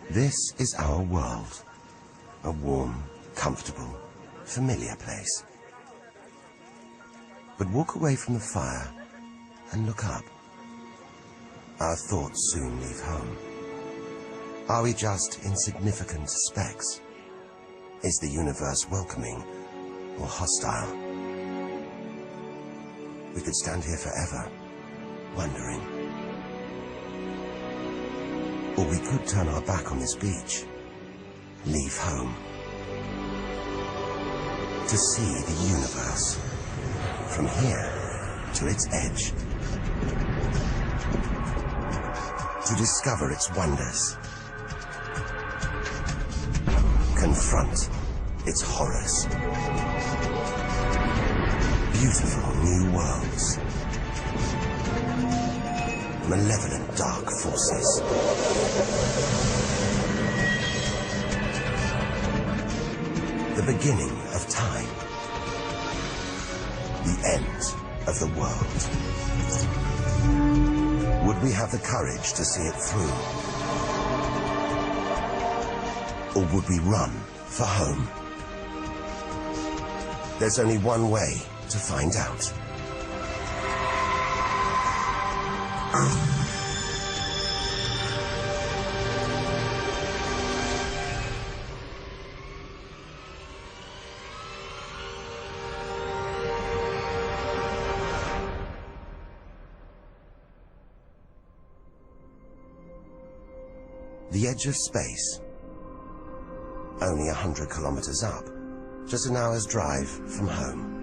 This is our world. A warm, comfortable, familiar place. But walk away from the fire and look up. Our thoughts soon leave home. Are we just insignificant specks? Is the universe welcoming or hostile? We could stand here forever, wondering. Or we could turn our back on this beach, leave home, to see the universe, from here to its edge, to discover its wonders, confront its horrors. Beautiful new worlds, malevolent dark forces, the beginning of time, the end of the world. Would we have the courage to see it through? Or would we run for home? There's only one way to find out. The edge of space. Only 100 kilometers up. Just an hour's drive from home.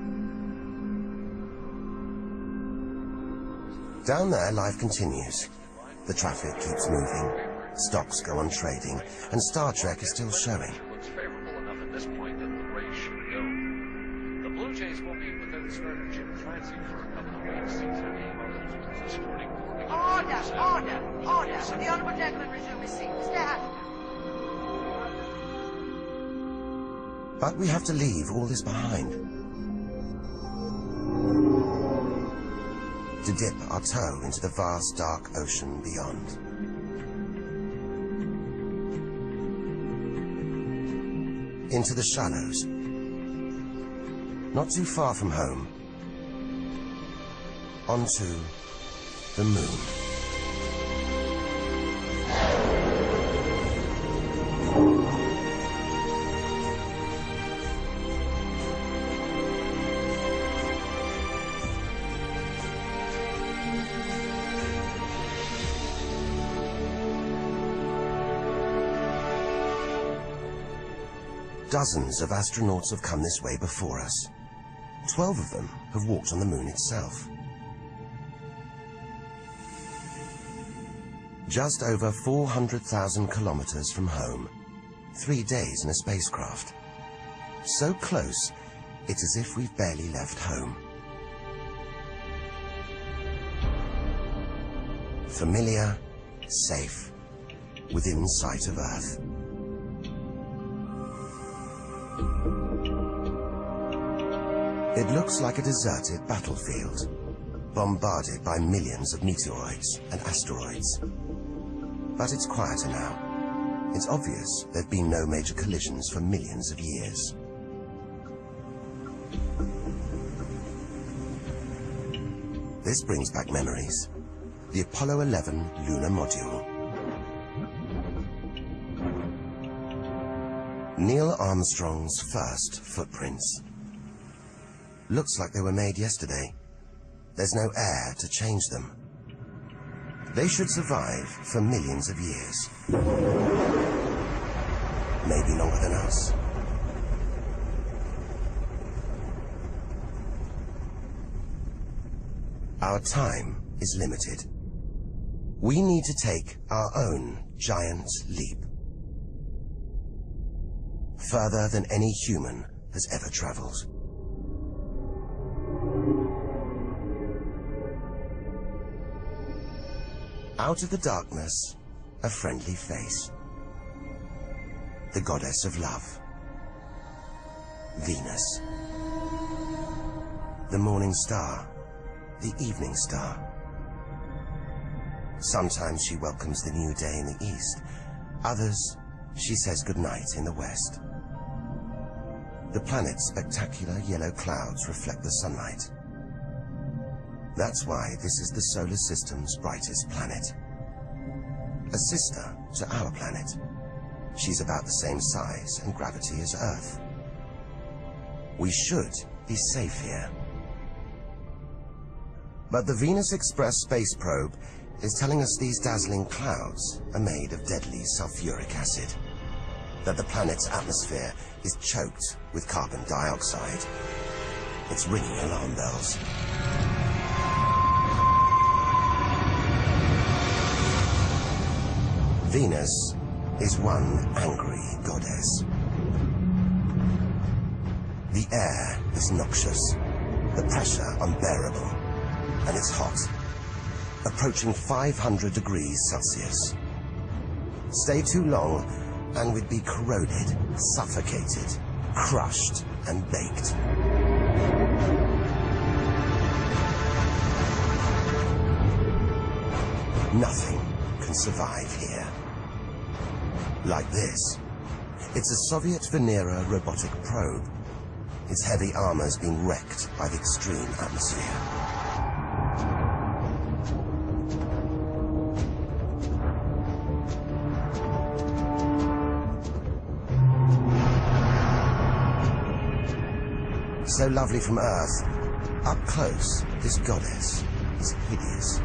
Down there, life continues. The traffic keeps moving, stocks go on trading, and Star Trek is still showing. Looks favorable enough at this point that the Rays should go. The Blue Jays will be without starter Jim Clancy for a couple of weeks. He's a name of the sporting world. Order! Will the Honorable Gentleman resume his seat? Mr. Hatton. But we have to leave all this behind. To dip our toe into the vast dark ocean beyond. Into the shallows. Not too far from home. Onto the moon. Dozens of astronauts have come this way before us. 12 of them have walked on the moon itself. Just over 400,000 kilometers from home. 3 days in a spacecraft. So close, it's as if we've barely left home. Familiar, safe, within sight of Earth. It looks like a deserted battlefield, bombarded by millions of meteoroids and asteroids. But it's quieter now. It's obvious there've been no major collisions for millions of years. This brings back memories. The Apollo 11 lunar module. Neil Armstrong's first footprints. Looks like they were made yesterday. There's no air to change them. They should survive for millions of years. Maybe longer than us. Our time is limited. We need to take our own giant leap. Further than any human has ever traveled. Out of the darkness, a friendly face. The goddess of love. Venus. The morning star. The evening star. Sometimes she welcomes the new day in the east, Others, she says goodnight in the west. The planet's spectacular yellow clouds reflect the sunlight. That's why this is the solar system's brightest planet. A sister to our planet. She's about the same size and gravity as Earth. We should be safe here. But the Venus Express space probe is telling us these dazzling clouds are made of deadly sulfuric acid, that the planet's atmosphere is choked with carbon dioxide. It's ringing alarm bells. Venus is one angry goddess. The air is noxious, the pressure unbearable, and it's hot, approaching 500 degrees Celsius. Stay too long and we'd be corroded, suffocated, crushed, and baked. Nothing can survive here. Like this. It's a Soviet Venera robotic probe. Its heavy armor's been wrecked by the extreme atmosphere. So lovely from Earth, up close, this goddess is hideous.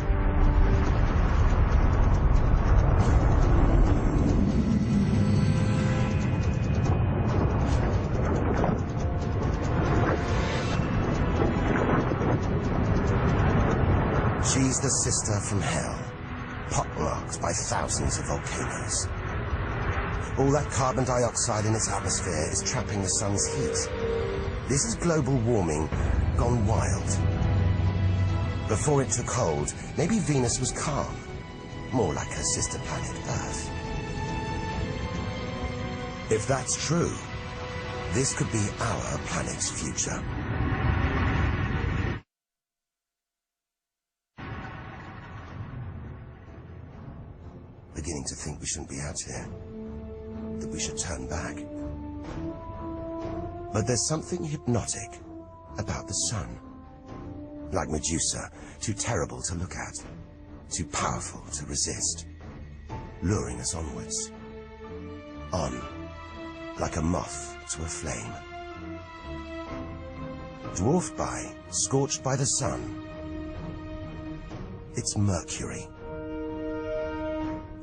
She's the sister from hell, pockmarked by thousands of volcanoes. All that carbon dioxide in its atmosphere is trapping the sun's heat. This is global warming gone wild. Before it took hold, maybe Venus was calm, more like her sister planet Earth. If that's true, this could be our planet's future. Beginning to think we shouldn't be out here, that we should turn back. But there's something hypnotic about the sun. Like Medusa, too terrible to look at, too powerful to resist, luring us onwards. On, like a moth to a flame. Dwarfed by, scorched by the sun, it's Mercury.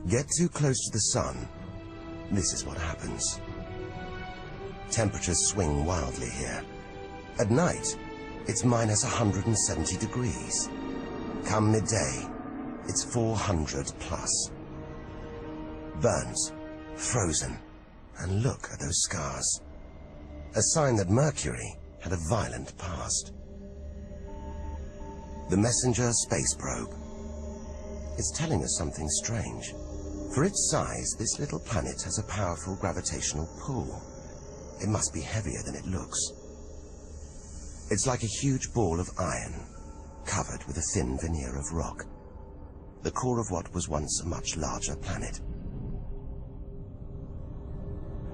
Get too close to the sun, this is what happens. Temperatures swing wildly here. At night, it's minus 170 degrees. Come midday, it's 400 plus. Burns, frozen, and look at those scars. A sign that Mercury had a violent past. The Messenger space probe. It's telling us something strange. For its size, this little planet has a powerful gravitational pull. It must be heavier than it looks. It's like a huge ball of iron, covered with a thin veneer of rock. The core of what was once a much larger planet.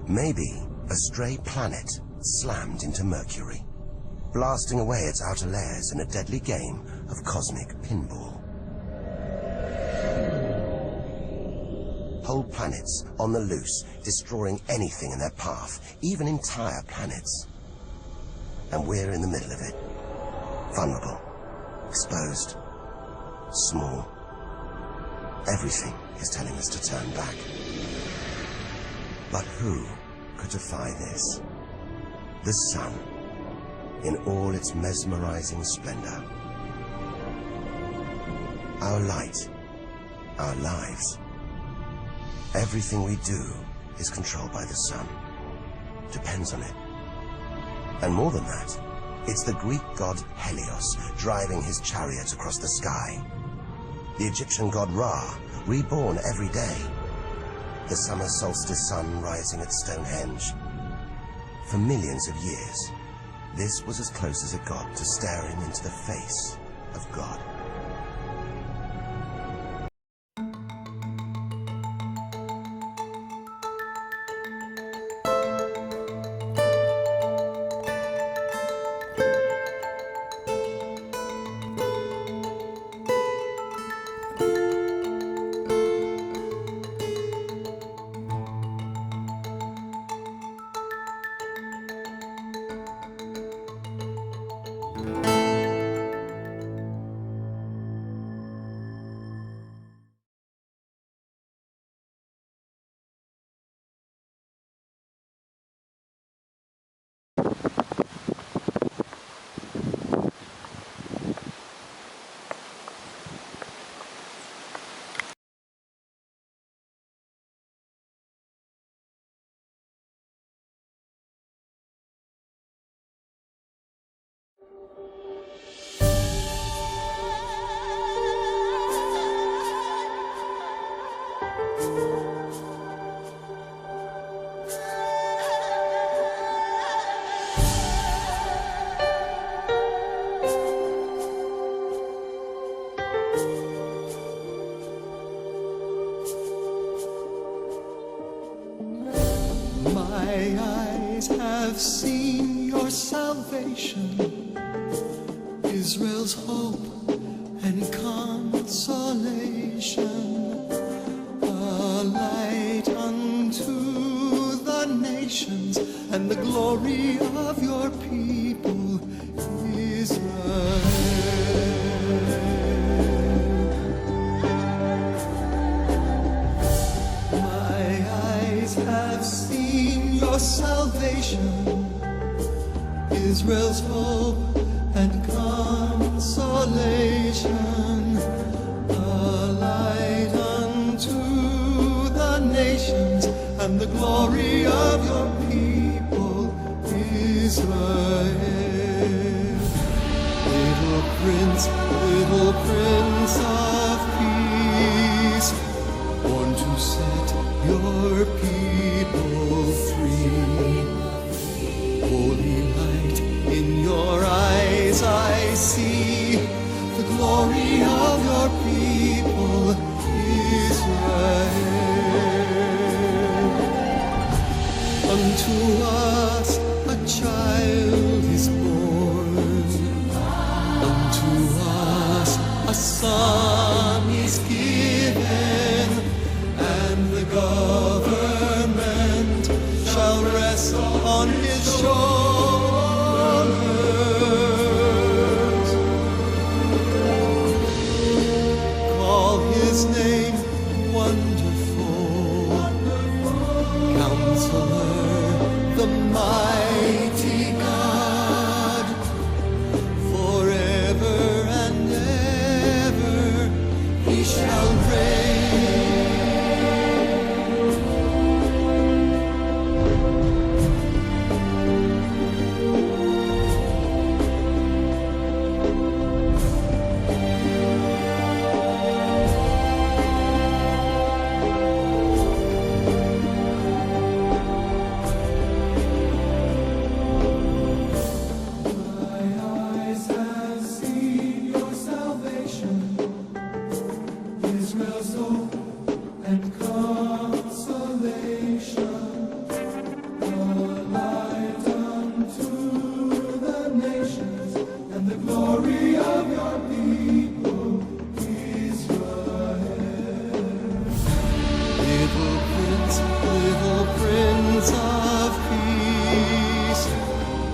Maybe a stray planet slammed into Mercury, blasting away its outer layers in a deadly game of cosmic pinball. Whole planets on the loose, destroying anything in their path, even entire planets. And we're in the middle of it. Vulnerable, exposed, small. Everything is telling us to turn back. But who could defy this? The sun, in all its mesmerizing splendor. Our light, our lives. Everything we do is controlled by the sun, depends on it. And more than that, it's the Greek god Helios driving his chariot across the sky. The Egyptian god Ra, reborn every day. The summer solstice sun rising at Stonehenge. For millions of years, this was as close as it got to staring into the face of God. My eyes have seen your salvation, Israel's hope and consolation, a light unto the nations and the glory of your people, Israel. My eyes have seen your salvation, Israel's hope and consolation, a light unto the nations and the glory of your people, Israel. Little Prince of Peace, born to set your people free. Holy light, in your eyes I see the glory of your people, Israel. Unto us a child is born, unto us a son is given, and the government shall rest on his shoulders. Call his name Wonderful, Counselor, the mighty God, forever and ever he shall reign. Israel's hope and consolation, a light unto the nations and the glory of your people, Israel. Little Prince of Peace,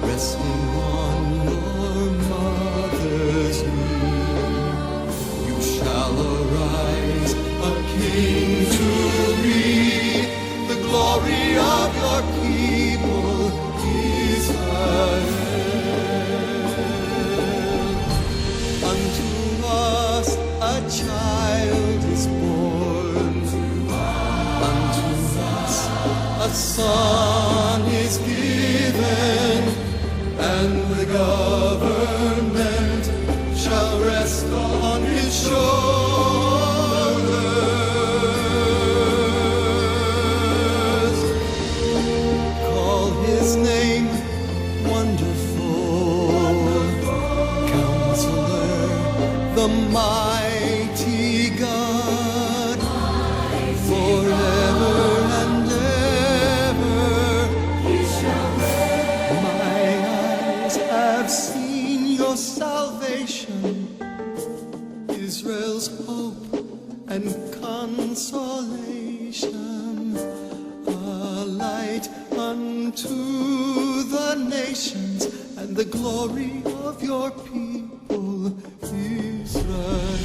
resting on your mother's knee, you shall arise, a king to be, the glory of your people, Israel. Unto us a child is born, unto us a son is given, and the government shall rest on his shoulders. Call his name Wonderful, Counselor, the mighty God, forever and ever he shall reign. My eyes have seen your salvation, Israel's hope and consolation, a light unto the nations and the glory of your people, Israel.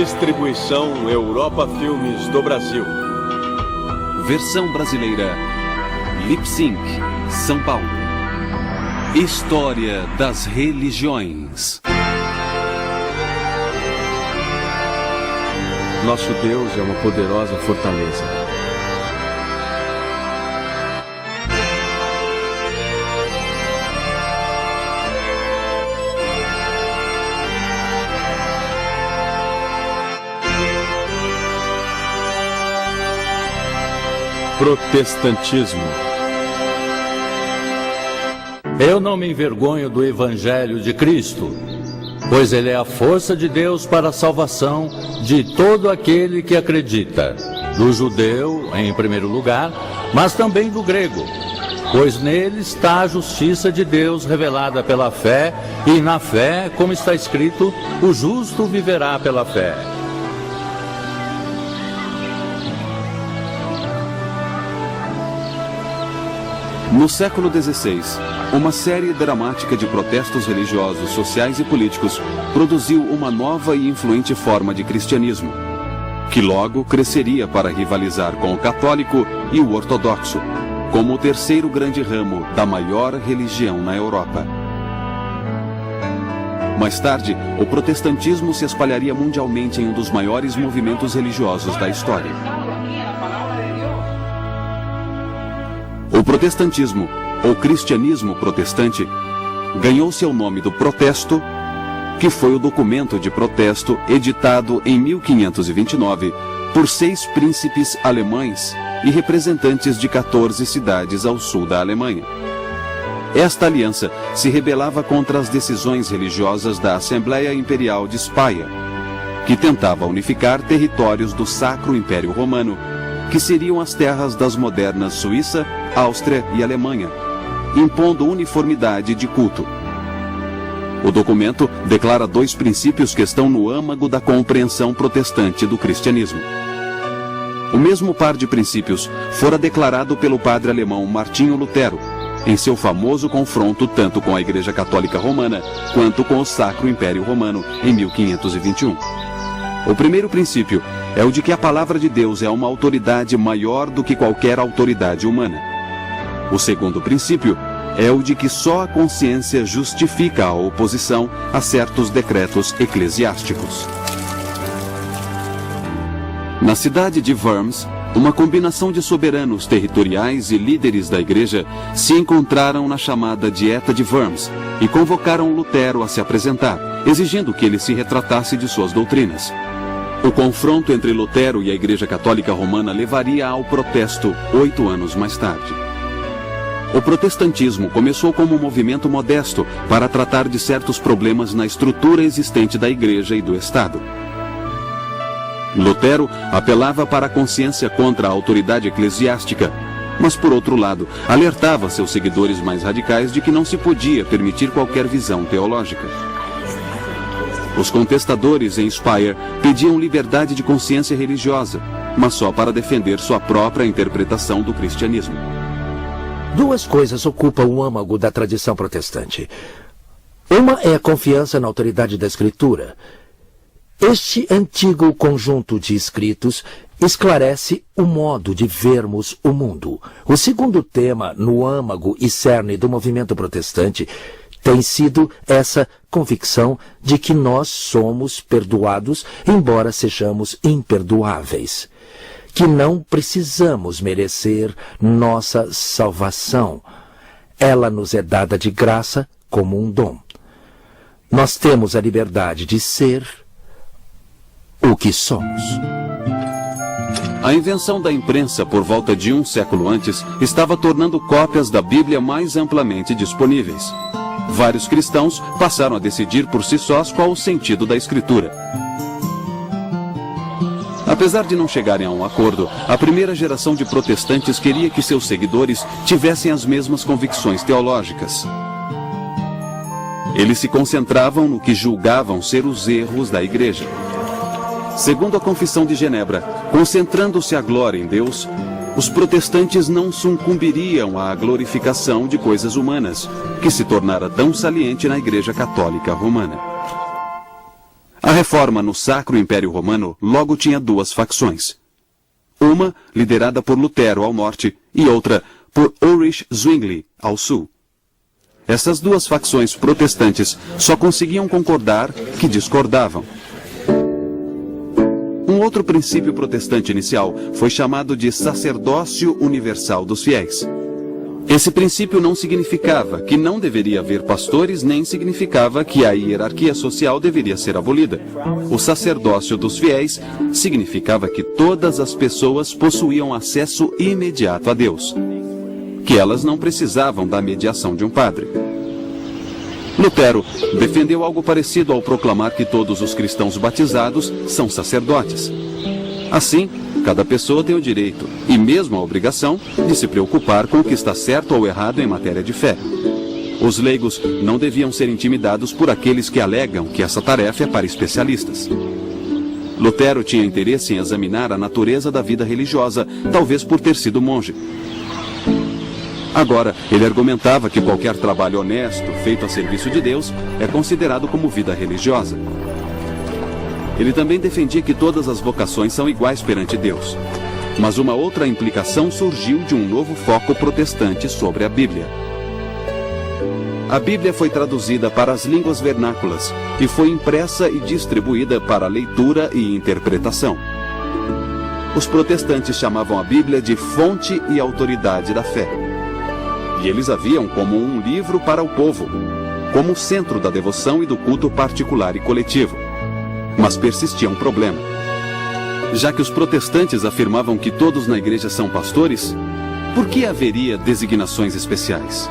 Distribuição Europa Filmes do Brasil. Versão brasileira. Lip Sync, São Paulo. História das religiões. Nosso Deus é uma poderosa fortaleza. Protestantismo. Eu não me envergonho do Evangelho de Cristo, pois ele é a força de Deus para a salvação de todo aquele que acredita, do judeu, em primeiro lugar, mas também do grego, pois nele está a justiça de Deus revelada pela fé, e na fé, como está escrito, o justo viverá pela fé. No século XVI, uma série dramática de protestos religiosos, sociais e políticos produziu uma nova e influente forma de cristianismo, que logo cresceria para rivalizar com o católico e o ortodoxo, como o terceiro grande ramo da maior religião na Europa. Mais tarde, o protestantismo se espalharia mundialmente em um dos maiores movimentos religiosos da história. O protestantismo, ou cristianismo protestante, ganhou seu nome do protesto, que foi o documento de protesto editado em 1529 por 6 príncipes alemães e representantes de 14 cidades ao sul da Alemanha. Esta aliança se rebelava contra as decisões religiosas da Assembleia Imperial de Speyer, que tentava unificar territórios do Sacro Império Romano, que seriam as terras das modernas Suíça, Áustria e Alemanha, impondo uniformidade de culto. O documento declara 2 princípios que estão no âmago da compreensão protestante do cristianismo. O mesmo par de princípios fora declarado pelo padre alemão Martinho Lutero, em seu famoso confronto tanto com a Igreja Católica Romana quanto com o Sacro Império Romano em 1521. O primeiro princípio é o de que a palavra de Deus é uma autoridade maior do que qualquer autoridade humana. O segundo princípio é o de que só a consciência justifica a oposição a certos decretos eclesiásticos. Na cidade de Worms, uma combinação de soberanos territoriais e líderes da igreja se encontraram na chamada Dieta de Worms e convocaram Lutero a se apresentar, exigindo que ele se retratasse de suas doutrinas. O confronto entre Lutero e a Igreja Católica Romana levaria ao protesto 8 anos mais tarde. O protestantismo começou como um movimento modesto para tratar de certos problemas na estrutura existente da Igreja e do Estado. Lutero apelava para a consciência contra a autoridade eclesiástica, mas, por outro lado, alertava seus seguidores mais radicais de que não se podia permitir qualquer visão teológica. Os contestadores em Speyer pediam liberdade de consciência religiosa, mas só para defender sua própria interpretação do cristianismo. 2 coisas ocupam o âmago da tradição protestante. Uma é a confiança na autoridade da Escritura. Este antigo conjunto de escritos esclarece o modo de vermos o mundo. O segundo tema no âmago e cerne do movimento protestante tem sido essa convicção de que nós somos perdoados, embora sejamos imperdoáveis. Que não precisamos merecer nossa salvação. Ela nos é dada de graça como um dom. Nós temos a liberdade de ser o que somos. A invenção da imprensa por volta de 1 século antes estava tornando cópias da Bíblia mais amplamente disponíveis. Vários cristãos passaram a decidir por si sós qual o sentido da Escritura. Apesar de não chegarem a um acordo, a primeira geração de protestantes queria que seus seguidores tivessem as mesmas convicções teológicas. Eles se concentravam no que julgavam ser os erros da Igreja. Segundo a Confissão de Genebra, concentrando-se a glória em Deus, os protestantes não sucumbiriam à glorificação de coisas humanas, que se tornara tão saliente na Igreja Católica Romana. A Reforma no Sacro Império Romano logo tinha duas facções. Uma liderada por Lutero ao norte e outra por Ulrich Zwingli ao sul. Essas duas facções protestantes só conseguiam concordar que discordavam. Um outro princípio protestante inicial foi chamado de sacerdócio universal dos fiéis. Esse princípio não significava que não deveria haver pastores, nem significava que a hierarquia social deveria ser abolida. O sacerdócio dos fiéis significava que todas as pessoas possuíam acesso imediato a Deus, que elas não precisavam da mediação de um padre. Lutero defendeu algo parecido ao proclamar que todos os cristãos batizados são sacerdotes. Assim, cada pessoa tem o direito, e mesmo a obrigação, de se preocupar com o que está certo ou errado em matéria de fé. Os leigos não deviam ser intimidados por aqueles que alegam que essa tarefa é para especialistas. Lutero tinha interesse em examinar a natureza da vida religiosa, talvez por ter sido monge. Agora, ele argumentava que qualquer trabalho honesto, feito a serviço de Deus, é considerado como vida religiosa. Ele também defendia que todas as vocações são iguais perante Deus. Mas uma outra implicação surgiu de um novo foco protestante sobre a Bíblia. A Bíblia foi traduzida para as línguas vernáculas e foi impressa e distribuída para leitura e interpretação. Os protestantes chamavam a Bíblia de fonte e autoridade da fé. E eles a viam como um livro para o povo, como o centro da devoção e do culto particular e coletivo. Mas persistia um problema. Já que os protestantes afirmavam que todos na igreja são pastores, por que haveria designações especiais?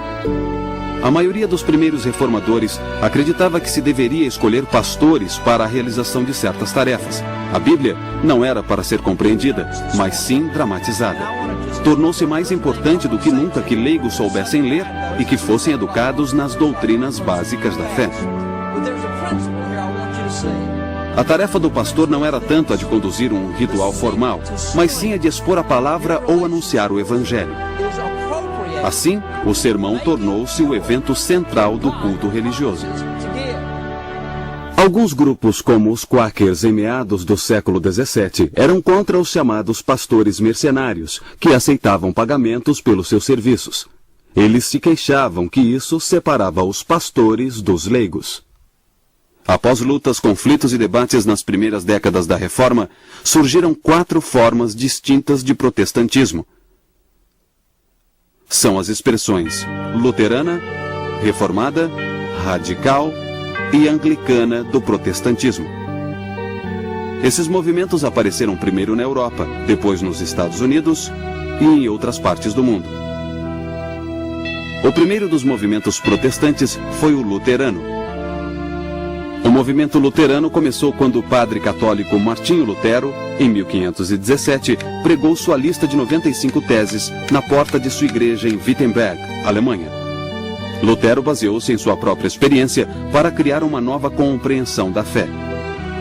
A maioria dos primeiros reformadores acreditava que se deveria escolher pastores para a realização de certas tarefas. A Bíblia não era para ser compreendida, mas sim dramatizada. Tornou-se mais importante do que nunca que leigos soubessem ler e que fossem educados nas doutrinas básicas da fé. A tarefa do pastor não era tanto a de conduzir um ritual formal, mas sim a de expor a palavra ou anunciar o evangelho. Assim, o sermão tornou-se o evento central do culto religioso. Alguns grupos, como os Quakers em meados do século XVII, eram contra os chamados pastores mercenários, que aceitavam pagamentos pelos seus serviços. Eles se queixavam que isso separava os pastores dos leigos. Após lutas, conflitos e debates nas primeiras décadas da Reforma, surgiram 4 formas distintas de protestantismo. São as expressões luterana, reformada, radical e anglicana do protestantismo. Esses movimentos apareceram primeiro na Europa, depois nos Estados Unidos e em outras partes do mundo. O primeiro dos movimentos protestantes foi o luterano. O movimento luterano começou quando o padre católico Martinho Lutero, em 1517, pregou sua lista de 95 teses na porta de sua igreja em Wittenberg, Alemanha. Lutero baseou-se em sua própria experiência para criar uma nova compreensão da fé.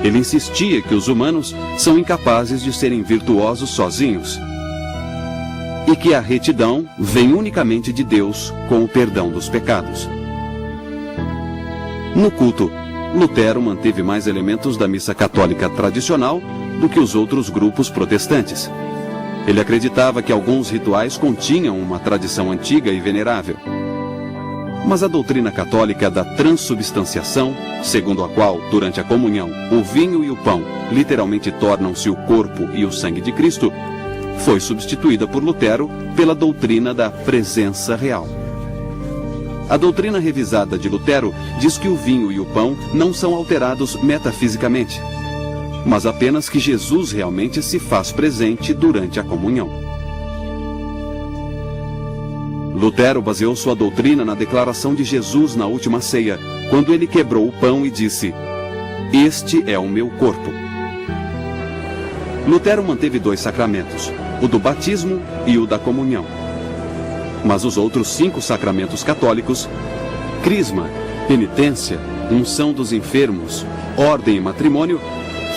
Ele insistia que os humanos são incapazes de serem virtuosos sozinhos e que a retidão vem unicamente de Deus com o perdão dos pecados. No culto, Lutero manteve mais elementos da missa católica tradicional do que os outros grupos protestantes. Ele acreditava que alguns rituais continham uma tradição antiga e venerável. Mas a doutrina católica da transubstanciação, segundo a qual, durante a comunhão, o vinho e o pão literalmente tornam-se o corpo e o sangue de Cristo, foi substituída por Lutero pela doutrina da presença real. A doutrina revisada de Lutero diz que o vinho e o pão não são alterados metafisicamente, mas apenas que Jesus realmente se faz presente durante a comunhão. Lutero baseou sua doutrina na declaração de Jesus na última ceia, quando ele quebrou o pão e disse: "Este é o meu corpo." Lutero manteve 2 sacramentos, o do batismo e o da comunhão. Mas os outros 5 sacramentos católicos, crisma, penitência, unção dos enfermos, ordem e matrimônio,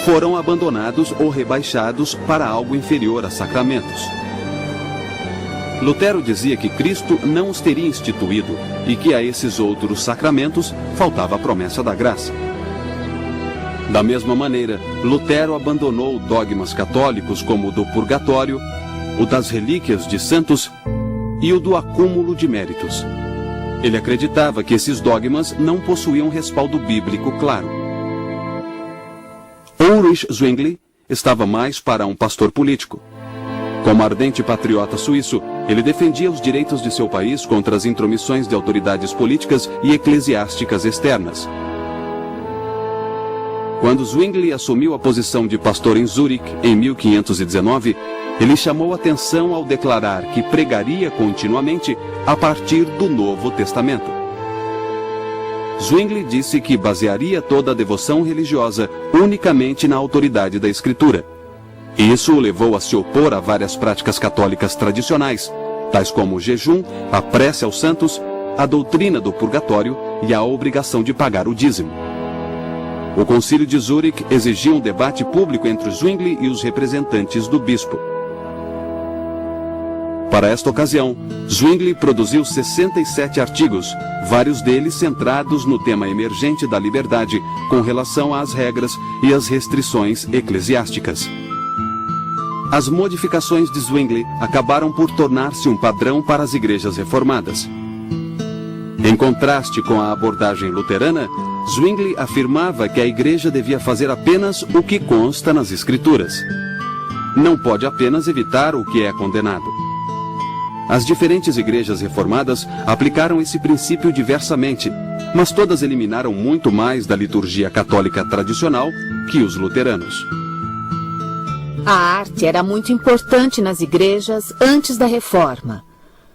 foram abandonados ou rebaixados para algo inferior a sacramentos. Lutero dizia que Cristo não os teria instituído e que a esses outros sacramentos faltava a promessa da graça. Da mesma maneira, Lutero abandonou dogmas católicos como o do purgatório, o das relíquias de santos e o do acúmulo de méritos. Ele acreditava que esses dogmas não possuíam respaldo bíblico claro. Ulrich Zwingli estava mais para um pastor político. Como ardente patriota suíço, ele defendia os direitos de seu país contra as intromissões de autoridades políticas e eclesiásticas externas. Quando Zwingli assumiu a posição de pastor em Zurique, em 1519, ele chamou atenção ao declarar que pregaria continuamente a partir do Novo Testamento. Zwingli disse que basearia toda a devoção religiosa unicamente na autoridade da Escritura. Isso o levou a se opor a várias práticas católicas tradicionais, tais como o jejum, a prece aos santos, a doutrina do purgatório e a obrigação de pagar o dízimo. O Concílio de Zurique exigia um debate público entre Zwingli e os representantes do bispo. Para esta ocasião, Zwingli produziu 67 artigos, vários deles centrados no tema emergente da liberdade com relação às regras e às restrições eclesiásticas. As modificações de Zwingli acabaram por tornar-se um padrão para as igrejas reformadas. Em contraste com a abordagem luterana, Zwingli afirmava que a igreja devia fazer apenas o que consta nas Escrituras. Não pode apenas evitar o que é condenado. As diferentes igrejas reformadas aplicaram esse princípio diversamente, mas todas eliminaram muito mais da liturgia católica tradicional que os luteranos. A arte era muito importante nas igrejas antes da Reforma.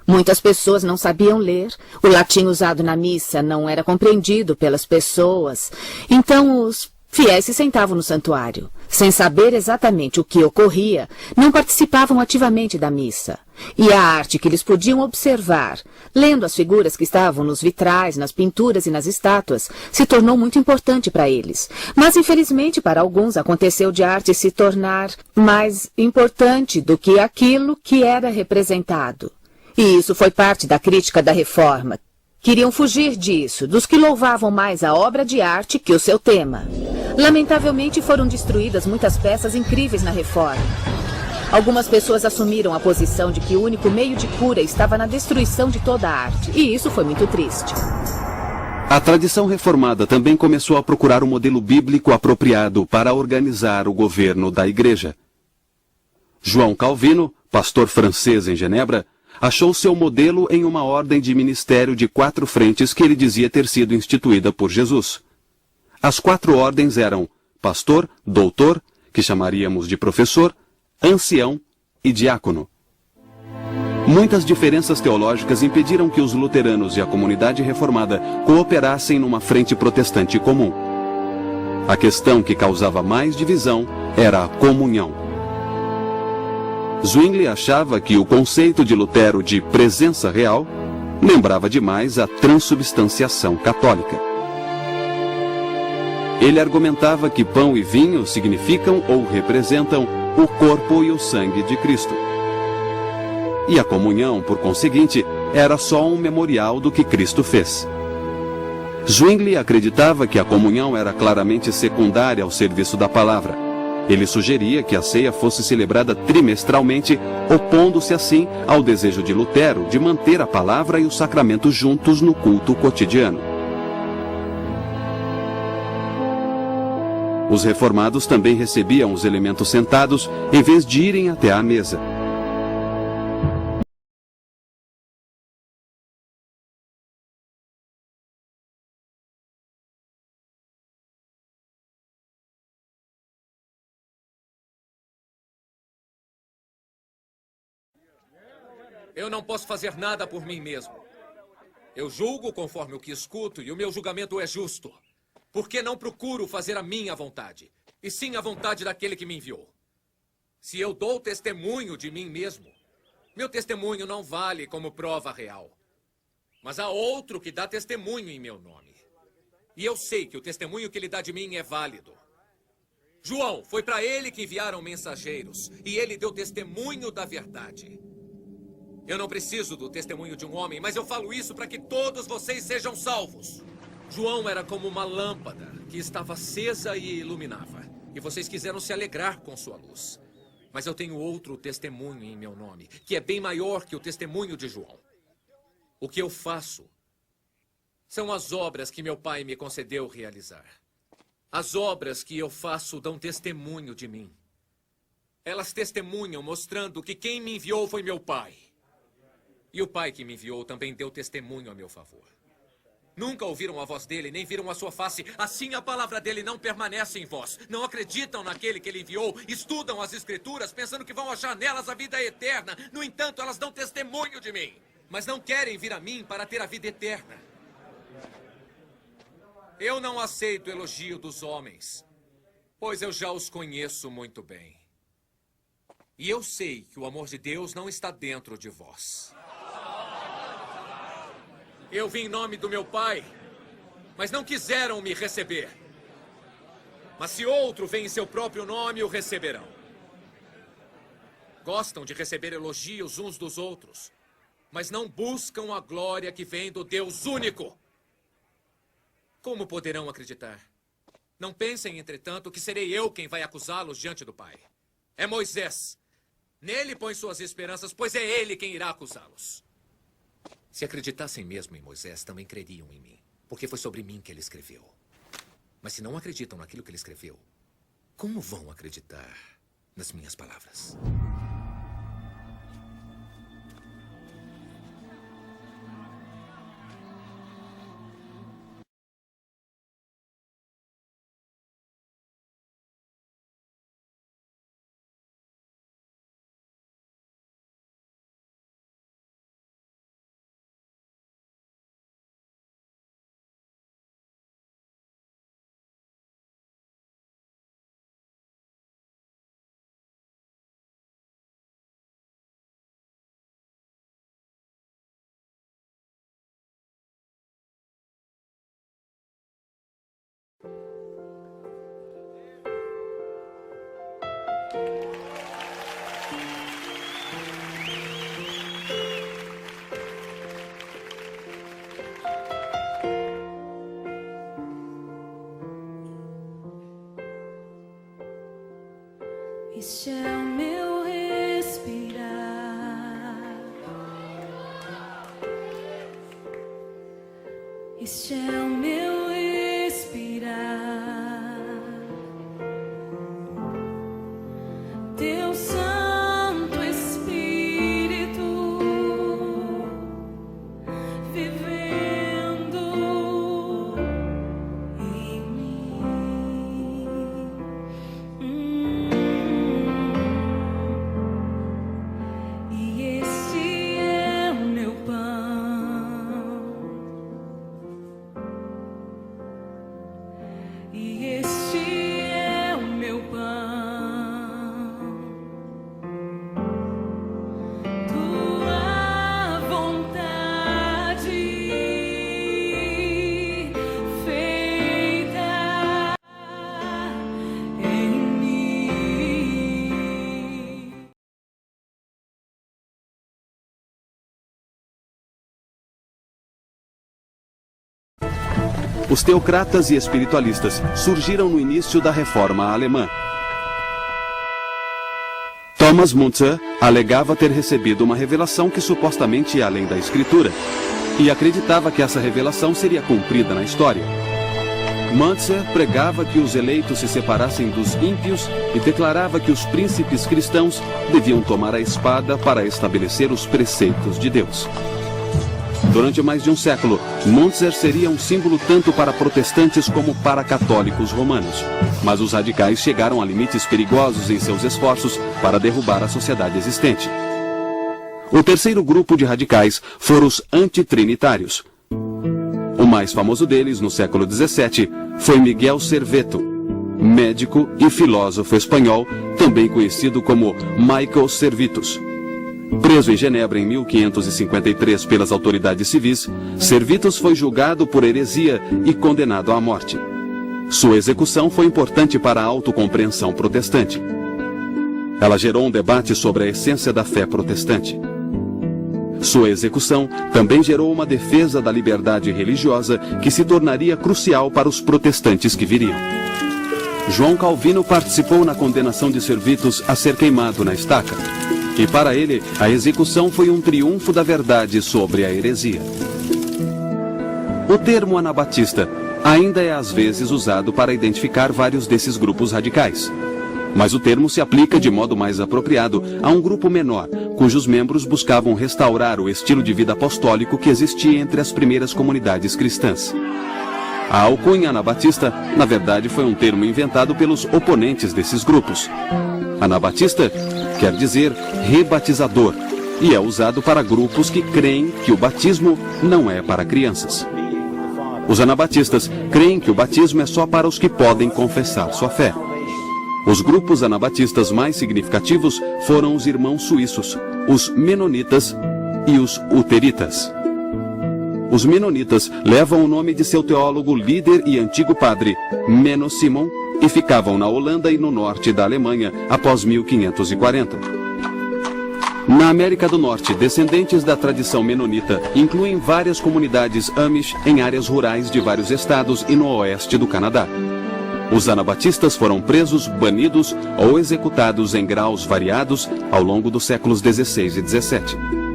Muitas pessoas não sabiam ler, o latim usado na missa não era compreendido pelas pessoas, então os fiéis se sentavam no santuário. Sem saber exatamente o que ocorria, não participavam ativamente da missa. E a arte que eles podiam observar, lendo as figuras que estavam nos vitrais, nas pinturas e nas estátuas, se tornou muito importante para eles. Mas, infelizmente, para alguns, aconteceu de a arte se tornar mais importante do que aquilo que era representado. E isso foi parte da crítica da Reforma. Queriam fugir disso, dos que louvavam mais a obra de arte que o seu tema. Lamentavelmente, foram destruídas muitas peças incríveis na Reforma. Algumas pessoas assumiram a posição de que o único meio de cura estava na destruição de toda a arte, e isso foi muito triste. A tradição reformada também começou a procurar um modelo bíblico apropriado para organizar o governo da Igreja. João Calvino, pastor francês em Genebra, achou seu modelo em uma ordem de ministério de 4 frentes que ele dizia ter sido instituída por Jesus. As 4 ordens eram pastor, doutor, que chamaríamos de professor, ancião e diácono. Muitas diferenças teológicas impediram que os luteranos e a comunidade reformada cooperassem numa frente protestante comum. A questão que causava mais divisão era a comunhão. Zwingli achava que o conceito de Lutero de presença real lembrava demais a transubstanciação católica. Ele argumentava que pão e vinho significam ou representam o corpo e o sangue de Cristo. E a comunhão, por conseguinte, era só um memorial do que Cristo fez. Zwingli acreditava que a comunhão era claramente secundária ao serviço da palavra. Ele sugeria que a ceia fosse celebrada trimestralmente, opondo-se assim ao desejo de Lutero de manter a palavra e o sacramento juntos no culto cotidiano. Os reformados também recebiam os elementos sentados em vez de irem até à mesa. Eu não posso fazer nada por mim mesmo. Eu julgo conforme o que escuto e o meu julgamento é justo. Porque não procuro fazer a minha vontade, e sim a vontade daquele que me enviou. Se eu dou testemunho de mim mesmo, meu testemunho não vale como prova real. Mas há outro que dá testemunho em meu nome. E eu sei que o testemunho que ele dá de mim é válido. João, foi para ele que enviaram mensageiros, e ele deu testemunho da verdade. Eu não preciso do testemunho de um homem, mas eu falo isso para que todos vocês sejam salvos. João era como uma lâmpada que estava acesa e iluminava. E vocês quiseram se alegrar com sua luz. Mas eu tenho outro testemunho em meu nome, que é bem maior que o testemunho de João. O que eu faço são as obras que meu Pai me concedeu realizar. As obras que eu faço dão testemunho de mim. Elas testemunham mostrando que quem me enviou foi meu Pai. E o Pai que me enviou também deu testemunho a meu favor. Nunca ouviram a voz dele, nem viram a sua face. Assim a palavra dele não permanece em vós. Não acreditam naquele que ele enviou. Estudam as Escrituras pensando que vão achar nelas a vida eterna. No entanto, elas dão testemunho de mim. Mas não querem vir a mim para ter a vida eterna. Eu não aceito elogio dos homens, pois eu já os conheço muito bem. E eu sei que o amor de Deus não está dentro de vós. Eu vim em nome do meu Pai, mas não quiseram me receber. Mas se outro vem em seu próprio nome, o receberão. Gostam de receber elogios uns dos outros, mas não buscam a glória que vem do Deus único. Como poderão acreditar? Não pensem, entretanto, que serei eu quem vai acusá-los diante do Pai. É Moisés. Nele põe suas esperanças, pois é ele quem irá acusá-los. Se acreditassem mesmo em Moisés, também creriam em mim, porque foi sobre mim que ele escreveu. Mas se não acreditam naquilo que ele escreveu, como vão acreditar nas minhas palavras? Este é o meu respirar. Este é o meu respirar. Teu Santo Espírito vivendo em mim. E este é o meu pão. E este é o meu pão. Tua vontade feita em mim. Os teocratas e espiritualistas surgiram no início da Reforma Alemã. Thomas Müntzer alegava ter recebido uma revelação que supostamente ia além da Escritura, e acreditava que essa revelação seria cumprida na história. Müntzer pregava que os eleitos se separassem dos ímpios e declarava que os príncipes cristãos deviam tomar a espada para estabelecer os preceitos de Deus. Durante mais de um século, Müntzer seria um símbolo tanto para protestantes como para católicos romanos. Mas os radicais chegaram a limites perigosos em seus esforços para derrubar a sociedade existente. O terceiro grupo de radicais foram os antitrinitários. O mais famoso deles, no século XVII, foi Miguel Serveto, médico e filósofo espanhol, também conhecido como Michael Servetus. Preso em Genebra em 1553 pelas autoridades civis, Servetus foi julgado por heresia e condenado à morte. Sua execução foi importante para a autocompreensão protestante. Ela gerou um debate sobre a essência da fé protestante. Sua execução também gerou uma defesa da liberdade religiosa que se tornaria crucial para os protestantes que viriam. João Calvino participou na condenação de Servetus a ser queimado na estaca. E para ele, a execução foi um triunfo da verdade sobre a heresia. O termo anabatista ainda é às vezes usado para identificar vários desses grupos radicais. Mas o termo se aplica de modo mais apropriado a um grupo menor, cujos membros buscavam restaurar o estilo de vida apostólico que existia entre as primeiras comunidades cristãs. A alcunha anabatista, na verdade, foi um termo inventado pelos oponentes desses grupos. Anabatista quer dizer rebatizador, e é usado para grupos que creem que o batismo não é para crianças. Os anabatistas creem que o batismo é só para os que podem confessar sua fé. Os grupos anabatistas mais significativos foram os irmãos suíços, os menonitas e os uteritas. Os menonitas levam o nome de seu teólogo líder e antigo padre, Menno Simon, e ficavam na Holanda e no norte da Alemanha após 1540. Na América do Norte, descendentes da tradição menonita incluem várias comunidades Amish em áreas rurais de vários estados e no oeste do Canadá. Os anabatistas foram presos, banidos ou executados em graus variados ao longo dos séculos XVI e XVII.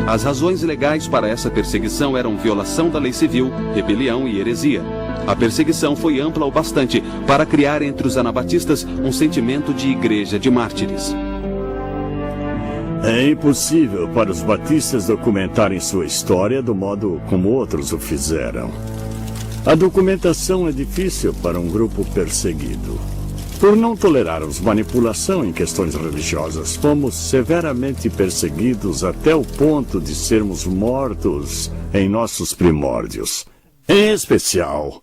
As razões legais para essa perseguição eram violação da lei civil, rebelião e heresia. A perseguição foi ampla o bastante para criar entre os anabatistas um sentimento de igreja de mártires. É impossível para os batistas documentarem sua história do modo como outros o fizeram. A documentação é difícil para um grupo perseguido. Por não tolerarmos manipulação em questões religiosas, fomos severamente perseguidos até o ponto de sermos mortos em nossos primórdios. Em especial,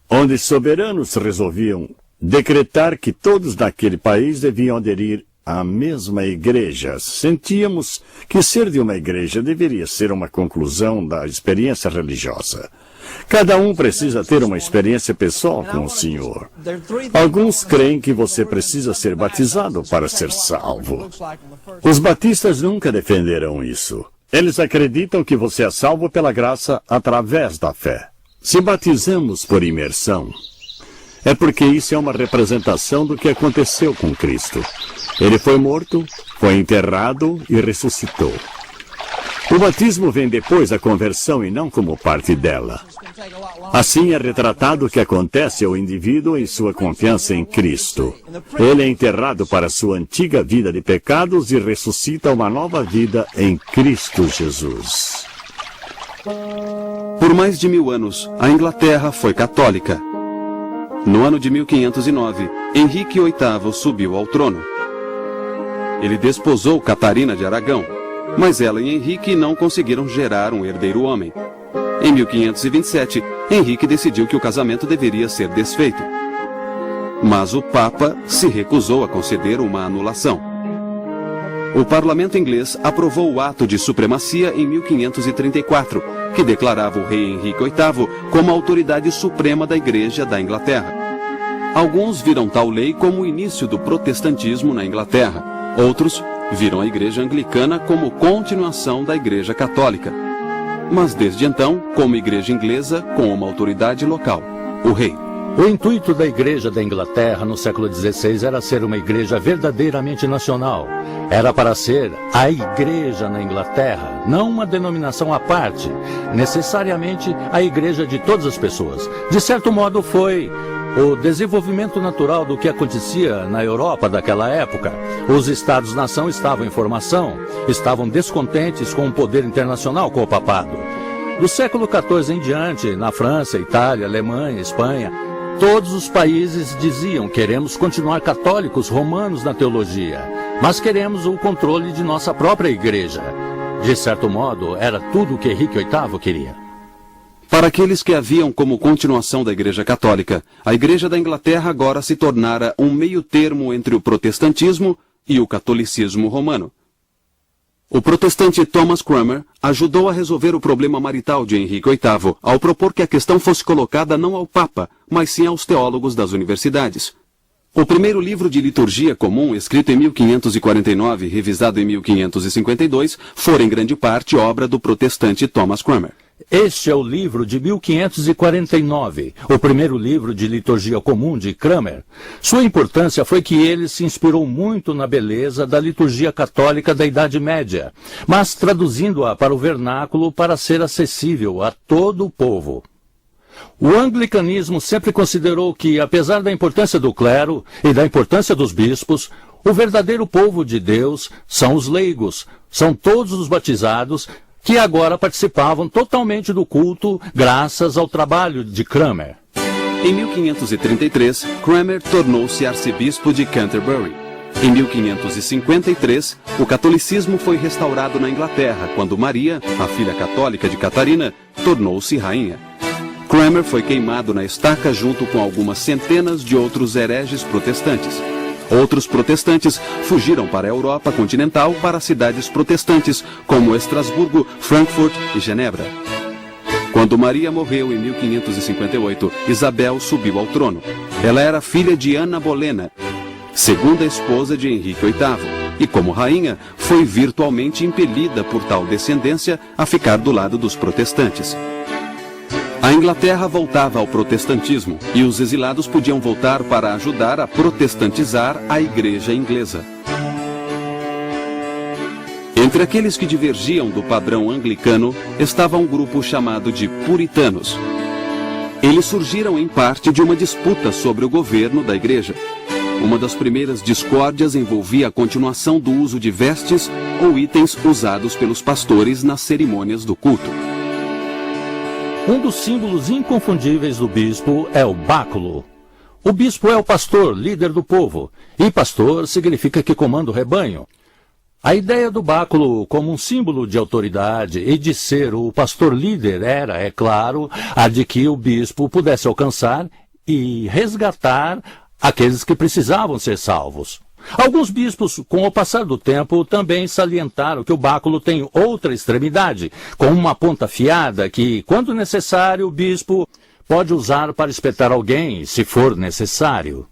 onde soberanos resolviam decretar que todos naquele país deviam aderir à mesma igreja. Sentíamos que ser de uma igreja deveria ser uma conclusão da experiência religiosa. Cada um precisa ter uma experiência pessoal com o Senhor. Alguns creem que você precisa ser batizado para ser salvo. Os batistas nunca defenderam isso. Eles acreditam que você é salvo pela graça através da fé. Se batizamos por imersão, é porque isso é uma representação do que aconteceu com Cristo. Ele foi morto, foi enterrado e ressuscitou. O batismo vem depois da conversão e não como parte dela. Assim é retratado o que acontece ao indivíduo em sua confiança em Cristo. Ele é enterrado para sua antiga vida de pecados e ressuscita uma nova vida em Cristo Jesus. Por mais de 1000 anos, a Inglaterra foi católica. No ano de 1509, Henrique VIII subiu ao trono. Ele desposou Catarina de Aragão, mas ela e Henrique não conseguiram gerar um herdeiro homem. Em 1527, Henrique decidiu que o casamento deveria ser desfeito. Mas o Papa se recusou a conceder uma anulação. O parlamento inglês aprovou o ato de supremacia em 1534, que declarava o rei Henrique VIII como a autoridade suprema da Igreja da Inglaterra. Alguns viram tal lei como o início do protestantismo na Inglaterra. Outros viram a Igreja Anglicana como continuação da Igreja Católica. Mas desde então, como Igreja Inglesa, com uma autoridade local, o rei. O intuito da Igreja da Inglaterra no século XVI era ser uma igreja verdadeiramente nacional. Era para ser a Igreja na Inglaterra, não uma denominação à parte, necessariamente a Igreja de todas as pessoas. De certo modo, foi o desenvolvimento natural do que acontecia na Europa daquela época. Os Estados-nação estavam em formação, estavam descontentes com o poder internacional com o papado. Do século XIV em diante, na França, Itália, Alemanha, Espanha, todos os países diziam: queremos continuar católicos romanos na teologia, mas queremos o controle de nossa própria igreja. De certo modo, era tudo o que Henrique VIII queria. Para aqueles que a viam como continuação da Igreja Católica, a Igreja da Inglaterra agora se tornara um meio-termo entre o protestantismo e o catolicismo romano. O protestante Thomas Cranmer ajudou a resolver o problema marital de Henrique VIII ao propor que a questão fosse colocada não ao Papa, mas sim aos teólogos das universidades. O primeiro livro de liturgia comum, escrito em 1549 e revisado em 1552, fora em grande parte obra do protestante Thomas Cranmer. Este é o livro de 1549, o primeiro livro de liturgia comum de Cranmer. Sua importância foi que ele se inspirou muito na beleza da liturgia católica da Idade Média, mas traduzindo-a para o vernáculo para ser acessível a todo o povo. O anglicanismo sempre considerou que, apesar da importância do clero e da importância dos bispos, o verdadeiro povo de Deus são os leigos, são todos os batizados, que agora participavam totalmente do culto graças ao trabalho de Cranmer. Em 1533, Cranmer tornou-se arcebispo de Canterbury. Em 1553, o catolicismo foi restaurado na Inglaterra, quando Maria, a filha católica de Catarina, tornou-se rainha. Cranmer foi queimado na estaca junto com algumas centenas de outros hereges protestantes. Outros protestantes fugiram para a Europa continental para cidades protestantes, como Estrasburgo, Frankfurt e Genebra. Quando Maria morreu em 1558, Isabel subiu ao trono. Ela era filha de Ana Bolena, segunda esposa de Henrique VIII, e como rainha, foi virtualmente impelida por tal descendência a ficar do lado dos protestantes. A Inglaterra voltava ao protestantismo e os exilados podiam voltar para ajudar a protestantizar a igreja inglesa. Entre aqueles que divergiam do padrão anglicano estava um grupo chamado de puritanos. Eles surgiram em parte de uma disputa sobre o governo da igreja. Uma das primeiras discórdias envolvia a continuação do uso de vestes ou itens usados pelos pastores nas cerimônias do culto. Um dos símbolos inconfundíveis do bispo é o báculo. O bispo é o pastor, líder do povo, e pastor significa que comanda o rebanho. A ideia do báculo como um símbolo de autoridade e de ser o pastor líder era, é claro, a de que o bispo pudesse alcançar e resgatar aqueles que precisavam ser salvos. Alguns bispos, com o passar do tempo, também salientaram que o báculo tem outra extremidade, com uma ponta afiada que, quando necessário, o bispo pode usar para espetar alguém, se for necessário.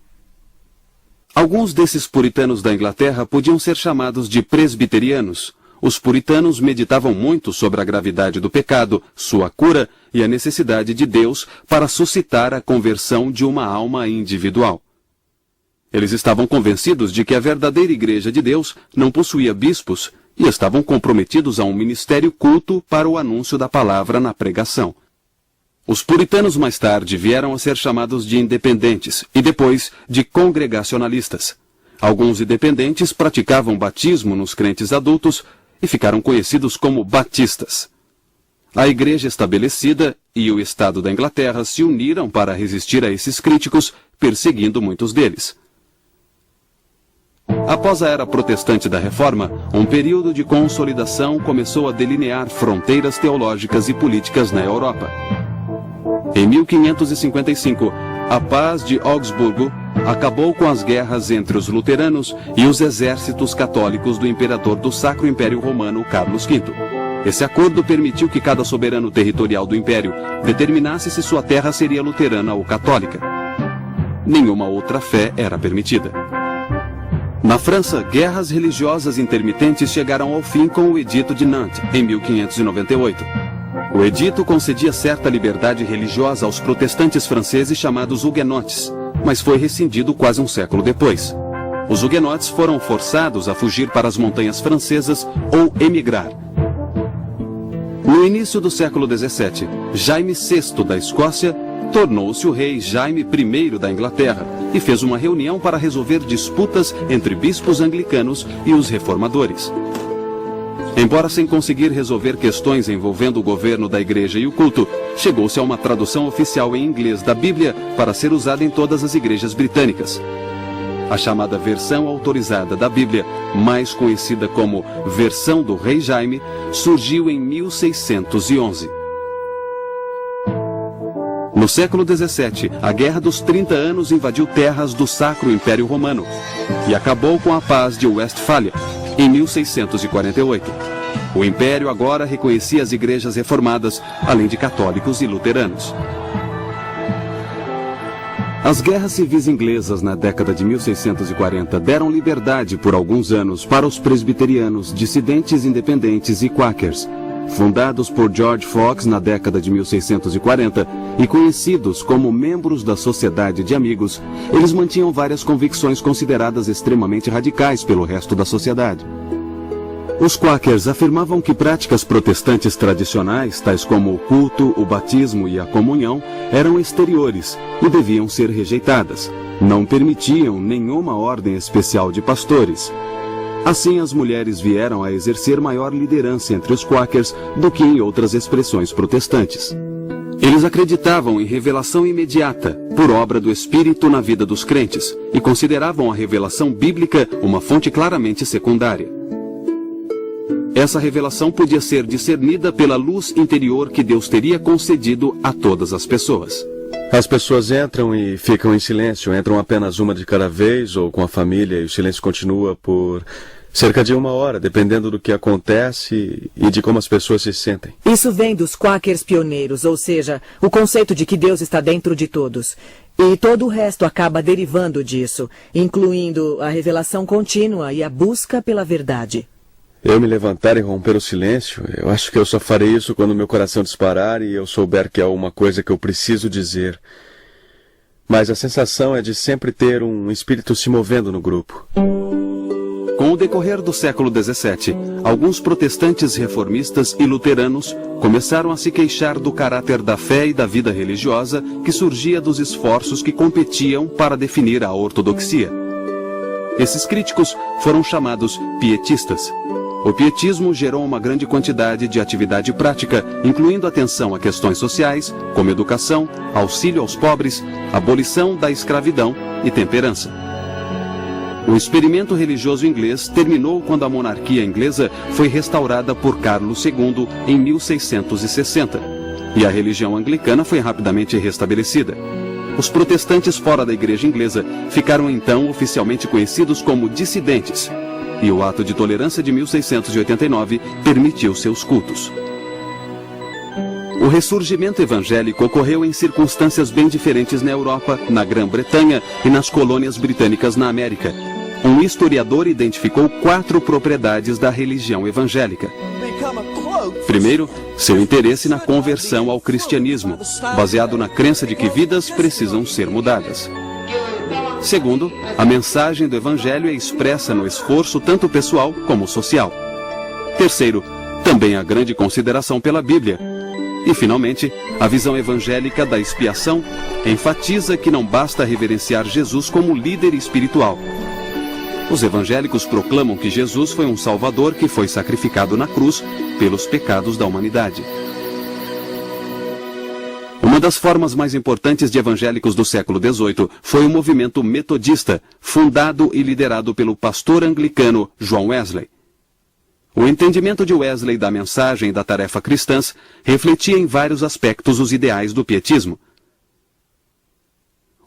Alguns desses puritanos da Inglaterra podiam ser chamados de presbiterianos. Os puritanos meditavam muito sobre a gravidade do pecado, sua cura e a necessidade de Deus para suscitar a conversão de uma alma individual. Eles estavam convencidos de que a verdadeira Igreja de Deus não possuía bispos e estavam comprometidos a um ministério culto para o anúncio da palavra na pregação. Os puritanos mais tarde vieram a ser chamados de independentes e depois de congregacionalistas. Alguns independentes praticavam batismo nos crentes adultos e ficaram conhecidos como batistas. A Igreja estabelecida e o Estado da Inglaterra se uniram para resistir a esses críticos, perseguindo muitos deles. Após a era protestante da Reforma, um período de consolidação começou a delinear fronteiras teológicas e políticas na Europa. Em 1555, a Paz de Augsburgo acabou com as guerras entre os luteranos e os exércitos católicos do imperador do Sacro Império Romano, Carlos V. Esse acordo permitiu que cada soberano territorial do império determinasse se sua terra seria luterana ou católica. Nenhuma outra fé era permitida. Na França, guerras religiosas intermitentes chegaram ao fim com o Edito de Nantes, em 1598. O edito concedia certa liberdade religiosa aos protestantes franceses chamados huguenotes, mas foi rescindido quase um século depois. Os huguenotes foram forçados a fugir para as montanhas francesas ou emigrar. No início do século XVII, Jaime VI da Escócia tornou-se o rei Jaime I da Inglaterra e fez uma reunião para resolver disputas entre bispos anglicanos e os reformadores. Embora sem conseguir resolver questões envolvendo o governo da igreja e o culto, chegou-se a uma tradução oficial em inglês da Bíblia para ser usada em todas as igrejas britânicas. A chamada versão autorizada da Bíblia, mais conhecida como Versão do Rei Jaime, surgiu em 1611. No século XVII, a Guerra dos 30 Anos invadiu terras do Sacro Império Romano e acabou com a Paz de Westfália, em 1648. O Império agora reconhecia as igrejas reformadas, além de católicos e luteranos. As guerras civis inglesas na década de 1640 deram liberdade por alguns anos para os presbiterianos, dissidentes independentes e quakers. Fundados por George Fox na década de 1640 e conhecidos como membros da Sociedade de Amigos, eles mantinham várias convicções consideradas extremamente radicais pelo resto da sociedade. Os quakers afirmavam que práticas protestantes tradicionais, tais como o culto, o batismo e a comunhão, eram exteriores e deviam ser rejeitadas. Não permitiam nenhuma ordem especial de pastores. Assim, as mulheres vieram a exercer maior liderança entre os quakers do que em outras expressões protestantes. Eles acreditavam em revelação imediata, por obra do Espírito na vida dos crentes, e consideravam a revelação bíblica uma fonte claramente secundária. Essa revelação podia ser discernida pela luz interior que Deus teria concedido a todas as pessoas. As pessoas entram e ficam em silêncio, entram apenas uma de cada vez ou com a família e o silêncio continua por cerca de 1 hora, dependendo do que acontece e de como as pessoas se sentem. Isso vem dos quakers pioneiros, ou seja, o conceito de que Deus está dentro de todos. E todo o resto acaba derivando disso, incluindo a revelação contínua e a busca pela verdade. Eu me levantar e romper o silêncio, eu acho que eu só farei isso quando meu coração disparar e eu souber que há uma coisa que eu preciso dizer. Mas a sensação é de sempre ter um espírito se movendo no grupo. Com o decorrer do século XVII, alguns protestantes reformistas e luteranos começaram a se queixar do caráter da fé e da vida religiosa que surgia dos esforços que competiam para definir a ortodoxia. Esses críticos foram chamados pietistas. O pietismo gerou uma grande quantidade de atividade prática, incluindo atenção a questões sociais, como educação, auxílio aos pobres, abolição da escravidão e temperança. O experimento religioso inglês terminou quando a monarquia inglesa foi restaurada por Carlos II em 1660, e a religião anglicana foi rapidamente restabelecida. Os protestantes fora da igreja inglesa ficaram então oficialmente conhecidos como dissidentes, e o Ato de Tolerância de 1689 permitiu seus cultos. O ressurgimento evangélico ocorreu em circunstâncias bem diferentes na Europa, na Grã-Bretanha e nas colônias britânicas na América. Um historiador identificou 4 propriedades da religião evangélica. Primeiro, seu interesse na conversão ao cristianismo, baseado na crença de que vidas precisam ser mudadas. Segundo, a mensagem do Evangelho é expressa no esforço tanto pessoal como social. Terceiro, também a grande consideração pela Bíblia. E, finalmente, a visão evangélica da expiação enfatiza que não basta reverenciar Jesus como líder espiritual. Os evangélicos proclamam que Jesus foi um Salvador que foi sacrificado na cruz pelos pecados da humanidade. Uma das formas mais importantes de evangélicos do século XVIII foi o movimento metodista, fundado e liderado pelo pastor anglicano John Wesley. O entendimento de Wesley da mensagem e da tarefa cristãs refletia em vários aspectos os ideais do pietismo.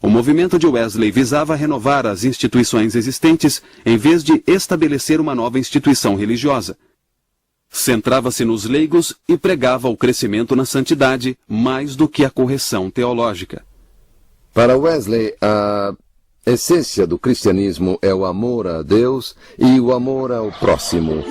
O movimento de Wesley visava renovar as instituições existentes em vez de estabelecer uma nova instituição religiosa. Centrava-se nos leigos e pregava o crescimento na santidade mais do que a correção teológica. Para Wesley, a essência do cristianismo é o amor a Deus e o amor ao próximo.